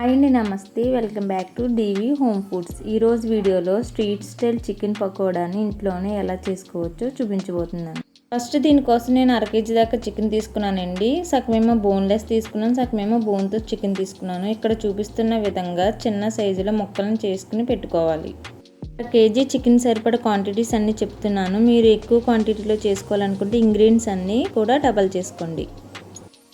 అండి నమస్తే, welcome back to DV home foods. ఈరోజు వీడియోలో స్ట్రీట్ స్టైల్ చికెన్ పకోడాని ఇంట్లోనే ఎలా చేసుకోవచ్చో చూపించబోతున్నాను. ఫస్ట్ దీనికోసం నేను 1/2 kg దాకా చికెన్ తీసుకున్నానండి. సగమేమో బోన్లెస్ తీసుకున్నాను, సగమేమో బోన్తో చికెన్ తీసుకున్నాను. ఇక్కడ చూపిస్తున్న విధంగా చిన్న సైజులో ముక్కలను చేసుకుని పెట్టుకోవాలి. 1 kg చికెన్ సరిపడా క్వాంటిటీస్ అన్నీ చెప్తున్నాను. మీరు ఎక్కువ క్వాంటిటీలో చేసుకోవాలనుకుంటే ఇంగ్రీడియంట్స్ అన్నీ కూడా డబల్ చేసుకోండి.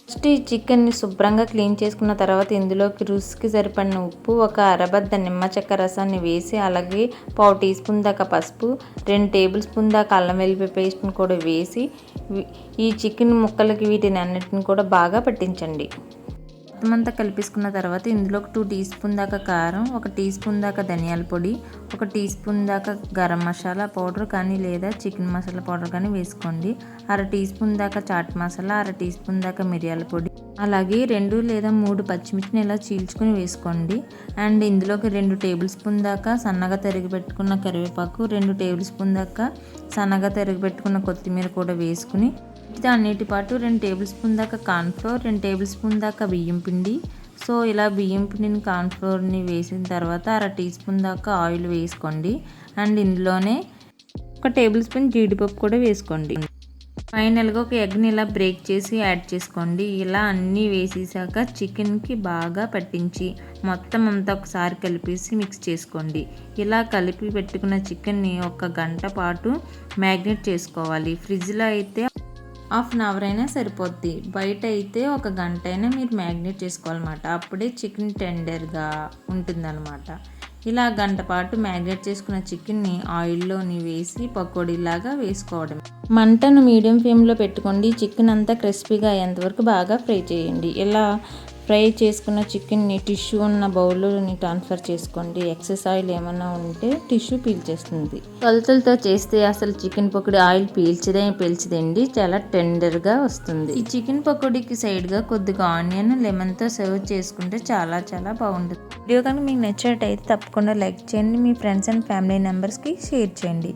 ఫస్ట్ ఈ చికెన్ని శుభ్రంగా క్లీన్ చేసుకున్న తర్వాత ఇందులోకి రుచికి సరిపడిన ఉప్పు, ఒక అరబద్ద నిమ్మ చెక్క రసాన్ని వేసి, అలాగే 1/4 టీ స్పూన్ దాకా పసుపు, 2 టేబుల్ స్పూన్ దాకా అల్లం వెల్లుల్లి పేస్ట్ని కూడా వేసి ఈ చికెన్ ముక్కలకి వీటిని అన్నిటిని కూడా బాగా పట్టించండి. మొత్తం అంతా కలిపేసుకున్న తర్వాత ఇందులో 2 టీ స్పూన్ దాకా కారం, 1 టీ స్పూన్ దాకా ధనియాల పొడి, 1 టీ స్పూన్ దాకా గరం మసాలా పౌడర్ కానీ లేదా చికెన్ మసాలా పౌడర్ కానీ వేసుకోండి. 1/2 టీ స్పూన్ దాకా చాట్ మసాలా, 1/2 టీ స్పూన్ దాకా మిరియాల పొడి, అలాగే 2 లేదా 3 పచ్చిమిర్చిని ఇలా చీల్చుకొని వేసుకోండి. అండ్ ఇందులోకి 2 టేబుల్ స్పూన్ దాకా సన్నగా తరిగి పెట్టుకున్న కరివేపాకు, 2 టేబుల్ స్పూన్ దాకా సన్నగా తరిగి పెట్టుకున్న కొత్తిమీర కూడా వేసుకుని అన్నిటి పాటు 2 టేబుల్ స్పూన్ దాకా కార్న్ఫ్లోర్, 2 టేబుల్ స్పూన్ దాకా బియ్యం పిండి. సో ఇలా బియ్యం పిండిని కార్న్ఫ్లోర్ని వేసిన తర్వాత 1/2 టీ స్పూన్ దాకా ఆయిల్ వేసుకోండి. అండ్ ఇందులోనే 1 టేబుల్ స్పూన్ జీడిపప్పు కూడా వేసుకోండి. ఫైనల్గా ఒక ఎగ్ని ఇలా బ్రేక్ చేసి యాడ్ చేసుకోండి. ఇలా అన్నీ వేసేసాక చికెన్కి బాగా పట్టించి మొత్తం అంతా ఒకసారి కలిపేసి మిక్స్ చేసుకోండి. ఇలా కలిపి పెట్టుకున్న చికెన్ని 1 గంట పాటు మ్యాగ్నేట్ చేసుకోవాలి. ఫ్రిడ్జ్లో అయితే 1/2 అవర్ అయినా సరిపోద్ది. బయట అయితే 1 గంట అయినా మీరు మ్యాగ్నేట్ చేసుకోవాలన్నమాట. అప్పుడే చికెన్ టెండర్గా ఉంటుందన్నమాట. ఇలా గంట పాటు మ్యాగ్నేట్ చేసుకున్న చికెన్ని ఆయిల్లోని వేసి పకోడీలాగా వేసుకోవడం. మంటను మీడియం ఫ్లేమ్లో పెట్టుకోండి. చికెన్ అంతా క్రిస్పీగా అయ్యేంతవరకు బాగా ఫ్రై చేయండి. ఇలా ఫ్రై చేసుకున్న చికెన్ని టిష్యూ ఉన్న బౌల్లోని ట్రాన్స్ఫర్ చేసుకోండి. ఎక్సెస్ ఆయిల్ ఏమైనా ఉంటే టిష్యూ పీల్చేస్తుంది. కొలతలతో చేస్తే అసలు చికెన్ పకోడీ ఆయిల్ పీల్చదండి. చాలా టెండర్గా వస్తుంది. ఈ చికెన్ పకోడీకి సైడ్గా కొద్దిగా ఆనియన్, లెమన్తో సర్వ్ చేసుకుంటే చాలా చాలా బాగుంటుంది. వీడియో కనుక మీకు నచ్చినట్టయితే తప్పకుండా లైక్ చేయండి. మీ ఫ్రెండ్స్ అండ్ ఫ్యామిలీ మెంబర్స్కి షేర్ చేయండి.